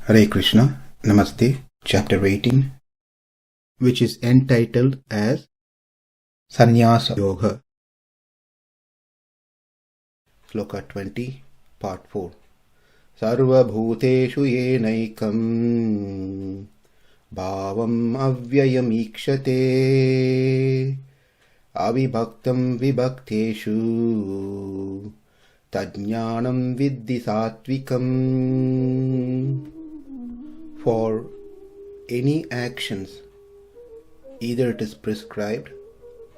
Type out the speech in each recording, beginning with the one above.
Hare Krishna, Namaste, Chapter 18, which is entitled as Sannyasa Yoga. Sloka 20, Part 4. Sarva bhuteshu yenaikam bhavam avyayam ikshate avibhaktam vibhakteshu tadjnanam viddhi sāttvikaṁ. For any actions, either it is prescribed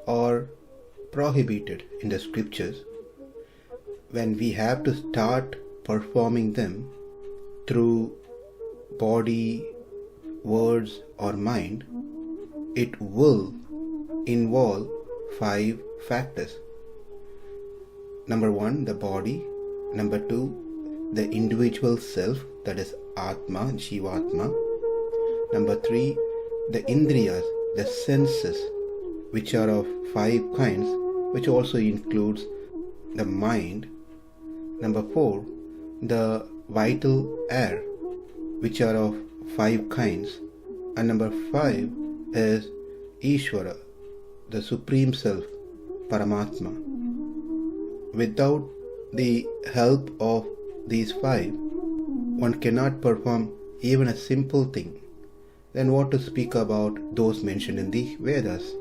or prohibited in the scriptures, when we have to start performing them through body, words or mind, it will involve 5 factors. Number 1, the body. Number 2, the individual self, that is Atma, Jivatma. Number 3, the Indriyas, the senses, which are of 5 kinds, which also includes the mind. Number 4, the vital air, which are of 5 kinds. And number 5 is Ishvara, the Supreme Self, Paramatma. Without the help of these 5, one cannot perform even a simple thing. Then what to speak about those mentioned in the Vedas?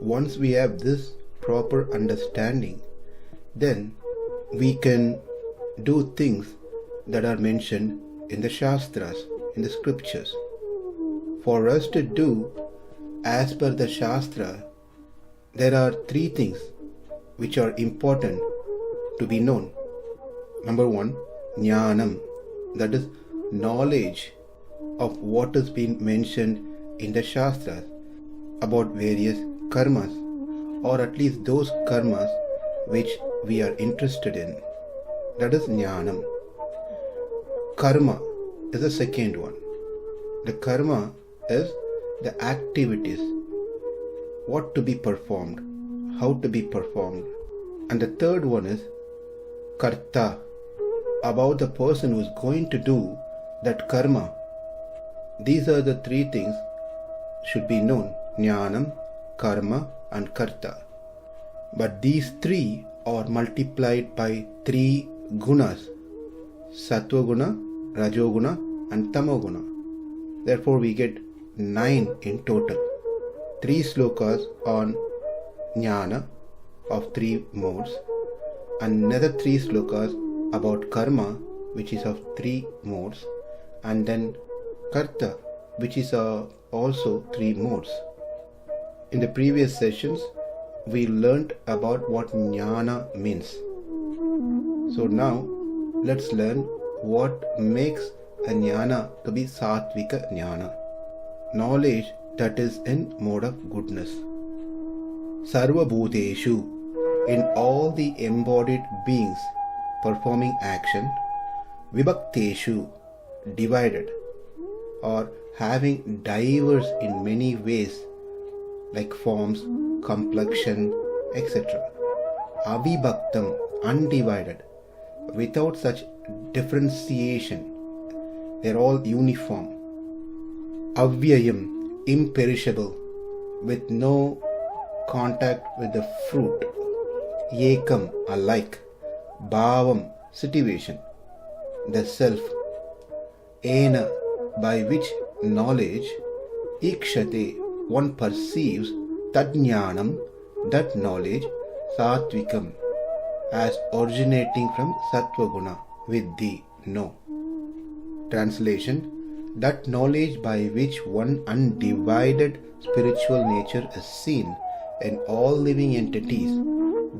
Once we have this proper understanding, then we can do things that are mentioned in the Shastras, in the scriptures. For us to do as per the Shastra, there are 3 things which are important to be known. Number 1, Jnanam, that is knowledge of what has been mentioned in the Shastras about various karmas, or at least those karmas which we are interested in. That is Jnanam. Karma is the second one. The karma is the activities, what to be performed, how to be performed. And the third one is karta, about the person who is going to do that karma. These are the 3 things should be known: Jnanam, Karma and Karta. But these 3 are multiplied by 3 gunas: Sattva guna, Rajoguna and Tamoguna. Therefore we get 9 in total. 3 slokas on Jnana of 3 modes, and another 3 slokas about karma, which is of 3 modes, and then karta, which is also 3 modes. In the previous sessions, we learnt about what jnana means. So now, let's learn what makes a jnana to be sāttvika jnana, knowledge that is in mode of goodness. Sarva bhuteshu, in all the embodied beings performing action, vibhakteshu, divided, or having diverse in many ways, like forms, complexion, etc. Avibhaktam, undivided, without such differentiation, they are all uniform. Avyayam, imperishable, with no contact with the fruit. Ekam, alike. Bhavam, situation, the self. Ena, by which knowledge. Ikshate, one perceives. Tadjnanam, that knowledge. Sāttvikaṁ, as originating from Sattva guna, viddhi, know. Translation: that knowledge by which one undivided spiritual nature is seen in all living entities,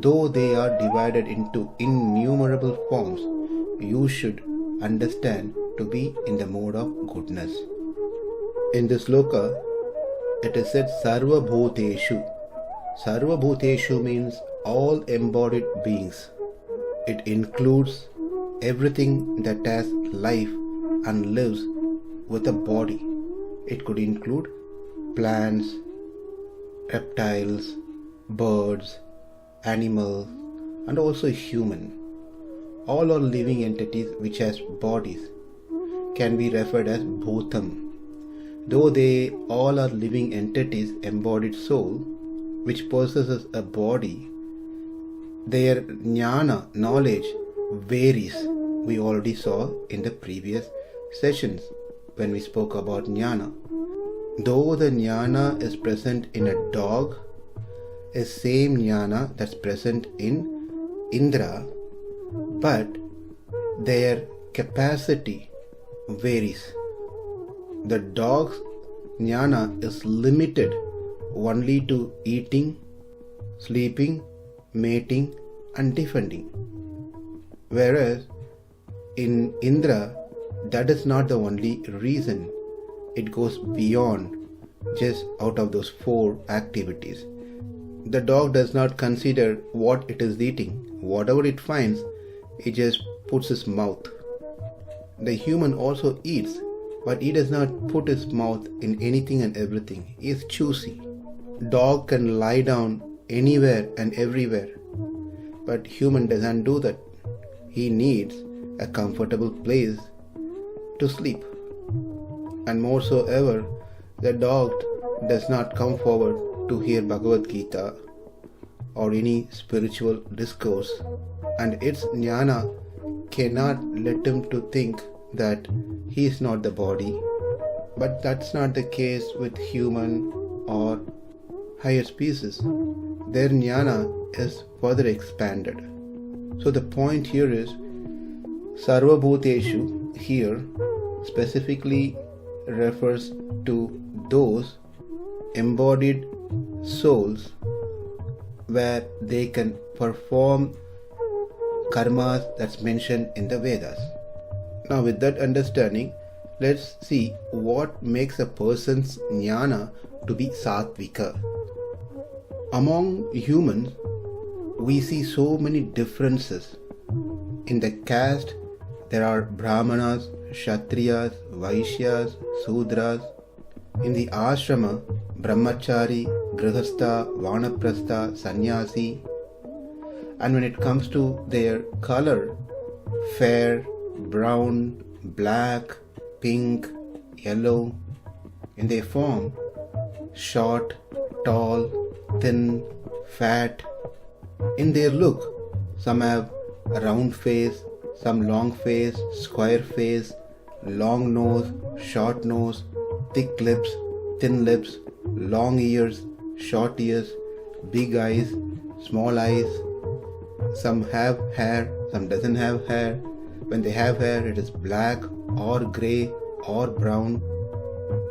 though they are divided into innumerable forms, you should understand to be in the mode of goodness. In this sloka, it is said Sarva bhuteshu. Sarva bhuteshu means all embodied beings. It includes everything that has life and lives with a body. It could include plants, reptiles, birds, animals, and also human. All are living entities which has bodies. can be referred as bhutam. Though they all are living entities, embodied soul, which possesses a body, their jnana, knowledge, varies. We already saw in the previous sessions when we spoke about jnana. Though the jnana is present in a dog, is same jnana that's present in Indra, but their capacity varies. The dog's jnana is limited only to eating, sleeping, mating and defending. Whereas in Indra, that is not the only reason. It goes beyond just out of those 4 activities. The dog does not consider what it is eating. Whatever it finds, it just puts his mouth. The human also eats, but he does not put his mouth in anything and everything. He is choosy. Dog can lie down anywhere and everywhere, but human doesn't do that. He needs a comfortable place to sleep. And more so ever, the dog does not come forward to hear Bhagavad Gita or any spiritual discourse, and its jnana cannot let him to think that he is not the body. But that's not the case with human or higher species. Their jnana is further expanded. So the point here is Sarva Bhuteshu here specifically refers to those embodied souls where they can perform karmas that's mentioned in the Vedas. Now with that understanding, let's see what makes a person's jnana to be sattvika. Among humans, we see so many differences. In the caste, there are Brahmanas, Kshatriyas, Vaishyas, Sudras. In the ashrama, Brahmachari, Grihastha, Vanaprastha, Sannyasi. And when it comes to their color, fair, brown, black, pink, yellow. In their form, short, tall, thin, fat. In their look, some have a round face, some long face, square face, long nose, short nose, thick lips, thin lips, long ears, short ears, big eyes, small eyes. Some have hair, some doesn't have hair. When they have hair, it is black or grey or brown.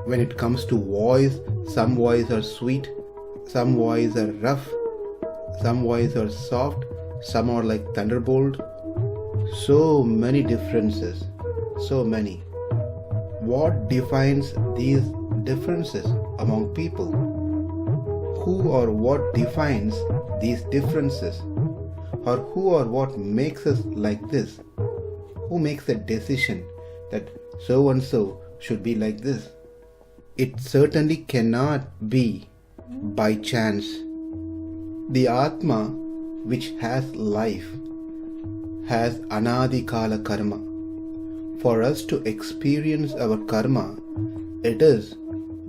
When it comes to voice, some voices are sweet, some voices are rough, some voices are soft, some are like thunderbolt. So many differences, so many. What defines these differences among people? Who or what defines these differences? Or who or what makes us like this? Who makes a decision that so and so should be like this? It certainly cannot be by chance. The Atma, which has life, has kāle karma. For us to experience our karma, it is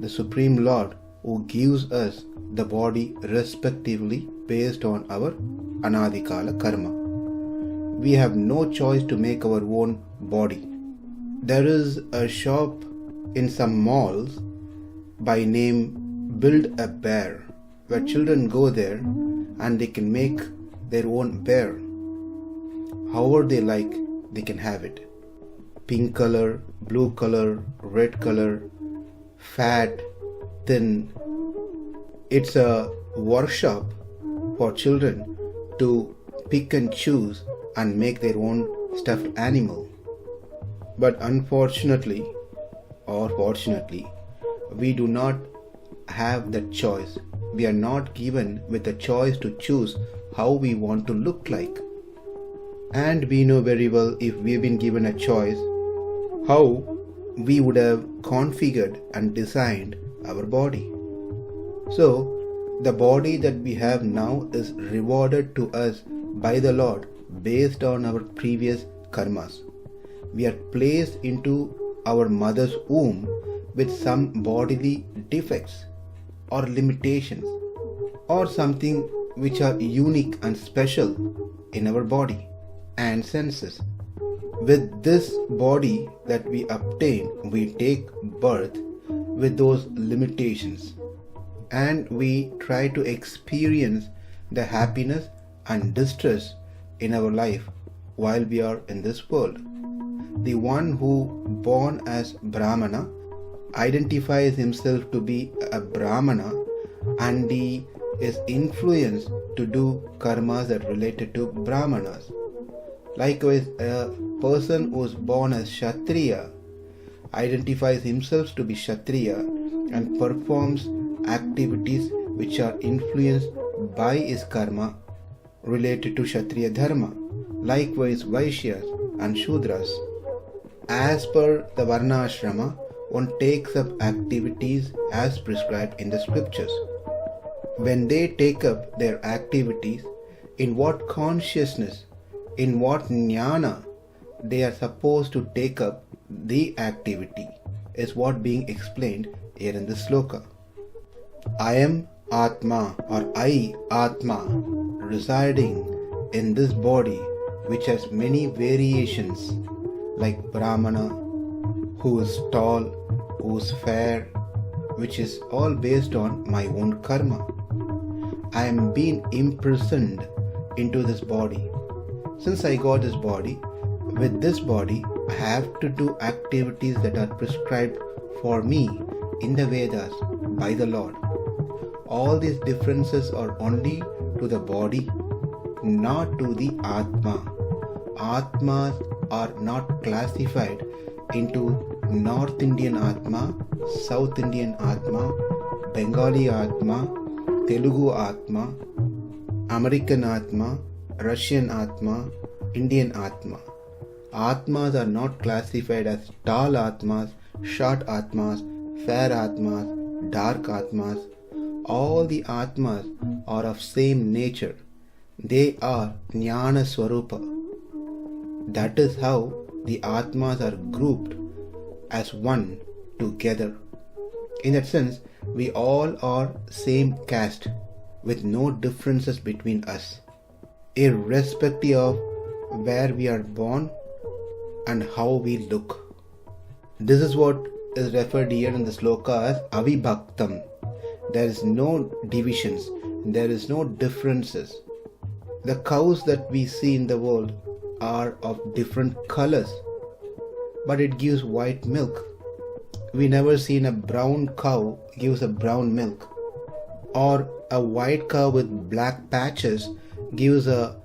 the Supreme Lord who gives us the body respectively based on our kāle karma. We have no choice to make our own body. There is a shop in some malls by name Build a Bear, where children go there and they can make their own bear. However they like, they can have it. Pink color, blue color, red color, fat, thin. It's a workshop for children to pick and choose and make their own stuffed animal. But unfortunately or fortunately, we do not have that choice. We are not given with the choice to choose how we want to look like. And we know very well, if we have been given a choice, how we would have configured and designed our body. So, the body that we have now is rewarded to us by the Lord based on our previous karmas. We are placed into our mother's womb with some bodily defects or limitations or something which are unique and special in our body and senses. With this body that we obtain, we take birth with those limitations and we try to experience the happiness and distress in our life while we are in this world. The one who born as Brahmana identifies himself to be a Brahmana and he is influenced to do karmas that related to Brahmanas. Likewise, a person who is born as Kshatriya identifies himself to be Kshatriya and performs activities which are influenced by his karma related to Kshatriya dharma. Likewise, Vaishyas and Shudras. As per the Varna Ashrama, one takes up activities as prescribed in the scriptures. When they take up their activities, in what consciousness, in what jnana they are supposed to take up the activity is what being explained here in the sloka. I am Atma or I Atma residing in this body which has many variations like Brahmana, who is tall, who is fair, which is all based on my own karma. I am being imprisoned into this body. Since I got this body, with this body I have to do activities that are prescribed for me in the Vedas by the Lord. All these differences are only to the body, not to the Atma. Atmas are not classified into North Indian Atma, South Indian Atma, Bengali Atma, Telugu Atma, American Atma, Russian Atma, Indian Atma. Atmas are not classified as tall Atmas, short Atmas, fair Atmas, dark Atmas. All the Atmas are of same nature. They are Jnana Swarupa. That is how the Atmas are grouped as one together. In that sense, we all are same caste with no differences between us, irrespective of where we are born and how we look. This is what is referred here in the sloka as avibhaktam. There is no divisions, there is no differences. The cows that we see in the world are of different colors, but it gives white milk. We never seen a brown cow gives a brown milk, or a white cow with black patches gives a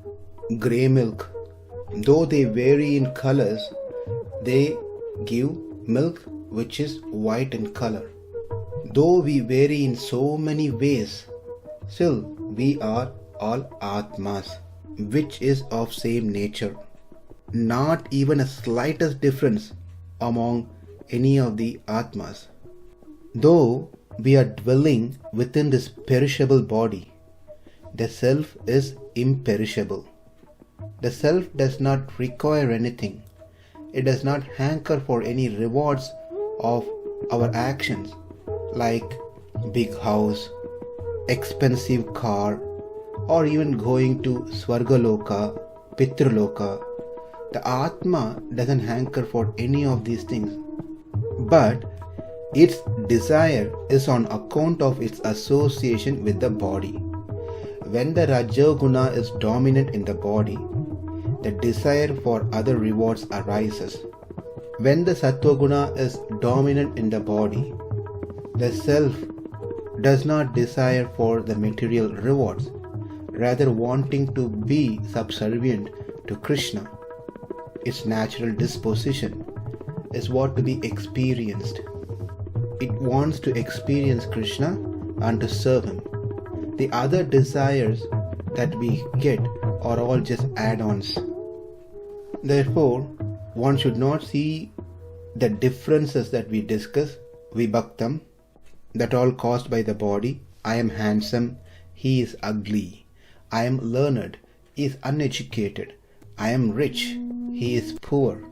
grey milk. Though they vary in colors, they give milk which is white in color. Though we vary in so many ways, still we are all Atmas, which is of same nature. Not even a slightest difference among any of the Atmas. Though we are dwelling within this perishable body, the self is imperishable. The self does not require anything. It does not hanker for any rewards of our actions like big house, expensive car, or even going to Swargaloka, Pitraloka. The Atma doesn't hanker for any of these things, but its desire is on account of its association with the body. When the Rajoguna is dominant in the body, the desire for other rewards arises. When the Sattvaguna is dominant in the body, the self does not desire for the material rewards, rather wanting to be subservient to Krishna. Its natural disposition is what to be experienced. It wants to experience Krishna and to serve him. The other desires that we get are all just add-ons. Therefore, one should not see the differences that we discuss, vibhaktam, that all caused by the body. I am handsome, he is ugly. I am learned, he is uneducated. I am rich, he is poor.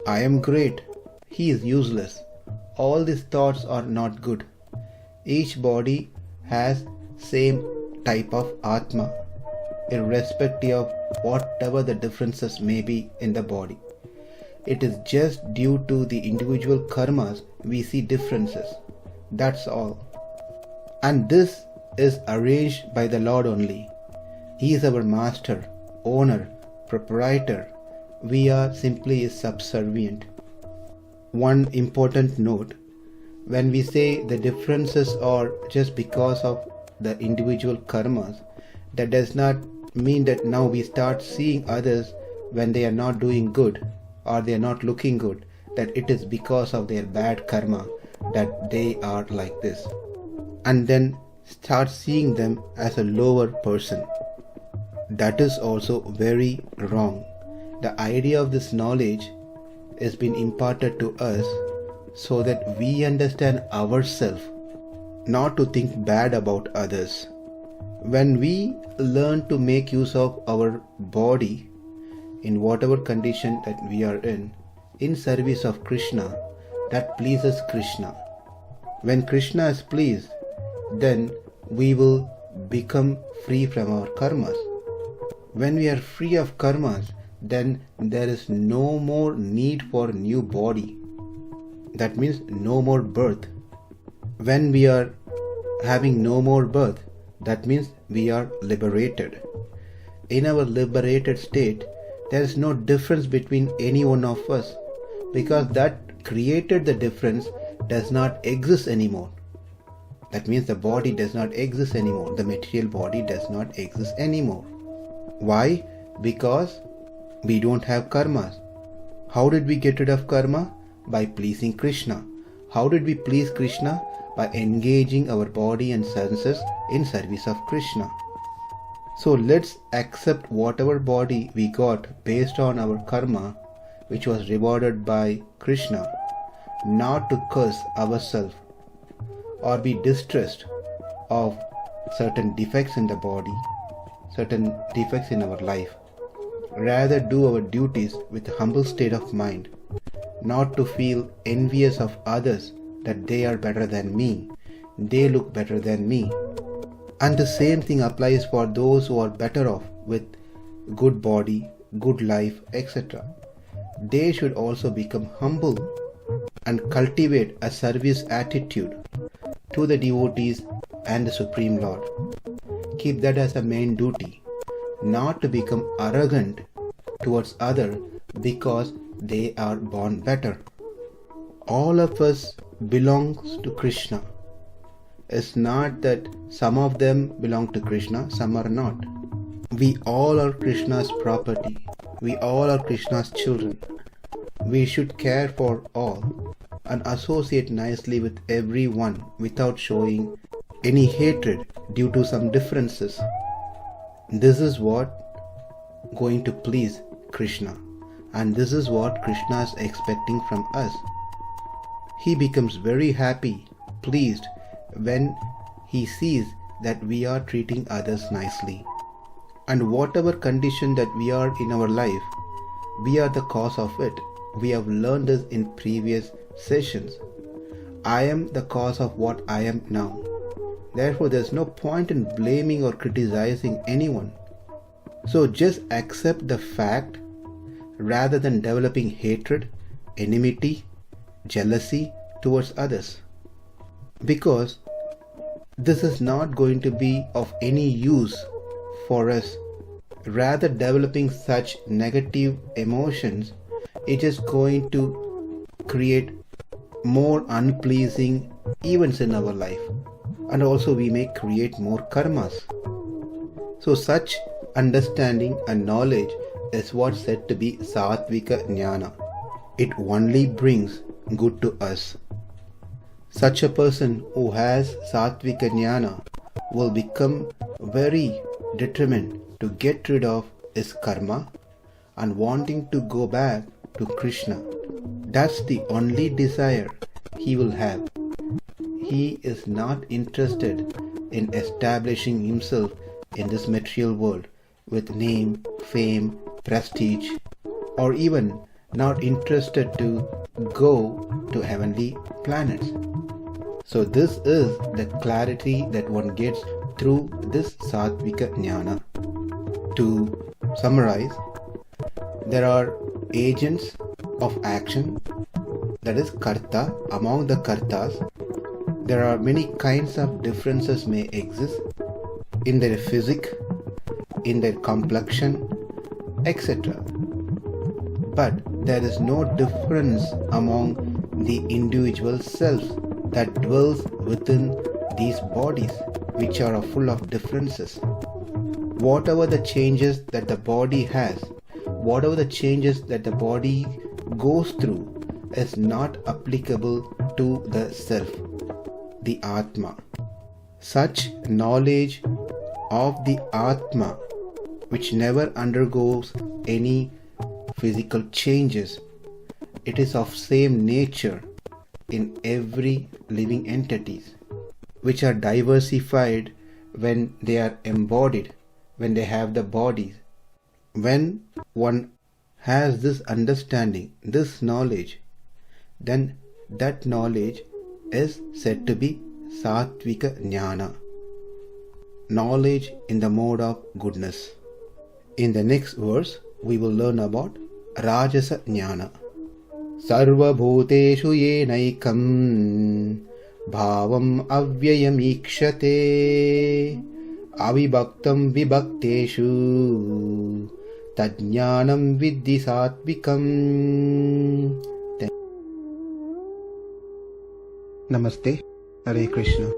I am great, he is useless. All these thoughts are not good. Each body has same type of Atma, irrespective of whatever the differences may be in the body. It is just due to the individual karmas we see differences. That's all. And this is arranged by the Lord only. He is our master, owner, proprietor. We are simply his subservient. One important note: when we say the differences are just because of the individual karmas, that does not mean that now we start seeing others when they are not doing good or they are not looking good, that it is because of their bad karma that they are like this, and then start seeing them as a lower person. That is also very wrong. The idea of this knowledge has been imparted to us so that we understand ourselves, not to think bad about others. When we learn to make use of our body in whatever condition that we are in service of Krishna, that pleases Krishna. When Krishna is pleased, then we will become free from our karmas. When we are free of karmas, then there is no more need for new body. That means no more birth. When we are having no more birth, that means we are liberated. In our liberated state, there is no difference between any one of us, because that created the difference does not exist anymore. That means the body does not exist anymore. The material body does not exist anymore. Why? Because we don't have karmas. How did we get rid of karma? By pleasing Krishna. How did we please Krishna? By engaging our body and senses in service of Krishna. So let's accept whatever body we got based on our karma, which was rewarded by Krishna, not to curse ourselves or be distressed of certain defects in the body, certain defects in our life. Rather do our duties with a humble state of mind, not to feel envious of others that they are better than me, they look better than me. And the same thing applies for those who are better off with good body, good life, etc. They should also become humble and cultivate a service attitude to the devotees and the Supreme Lord. Keep that as a main duty, not to become arrogant towards others because they are born better. All of us belongs to Krishna. It's not that some of them belong to Krishna, some are not. We all are Krishna's property. We all are Krishna's children. We should care for all and associate nicely with everyone without showing any hatred due to some differences. This is what going to please Krishna, and this is what Krishna is expecting from us. He becomes very happy, pleased when he sees that we are treating others nicely. And whatever condition that we are in our life, we are the cause of it. We have learned this in previous sessions. I am the cause of what I am now. Therefore, there is no point in blaming or criticizing anyone. So just accept the fact rather than developing hatred, enmity, jealousy towards others. Because this is not going to be of any use for us. Rather, developing such negative emotions, it is going to create more unpleasing events in our life, and also we may create more karmas. So such understanding and knowledge is what's said to be sāttvika jnana. It only brings good to us. Such a person who has sāttvika jnana will become very determined to get rid of his karma and wanting to go back to Krishna. That's the only desire he will have. He is not interested in establishing himself in this material world with name, fame, prestige, or even not interested to go to heavenly planets. So this is the clarity that one gets through this sāttvika jnana. To summarize, there are agents of action, that is karta. Among the kartas, there are many kinds of differences may exist in their physique, in their complexion, etc. But there is no difference among the individual selves that dwells within these bodies, which are full of differences. Whatever the changes that the body has, whatever the changes that the body goes through, is not applicable to the self, the Atma. Such knowledge of the Atma, which never undergoes any physical changes, it is of same nature in every living entities, which are diversified when they are embodied, when they have the bodies. When one has this understanding, this knowledge, then that knowledge is said to be sāttvika jnana, knowledge in the mode of goodness. In the next verse, we will learn about rājasa jnana. Sarva bhuteshu yenaikam bhavam avyayam ikshate avibhaktam vibhakteshu tajñānam viddhi sāttvikaṁ. Namaste. Hare Krishna.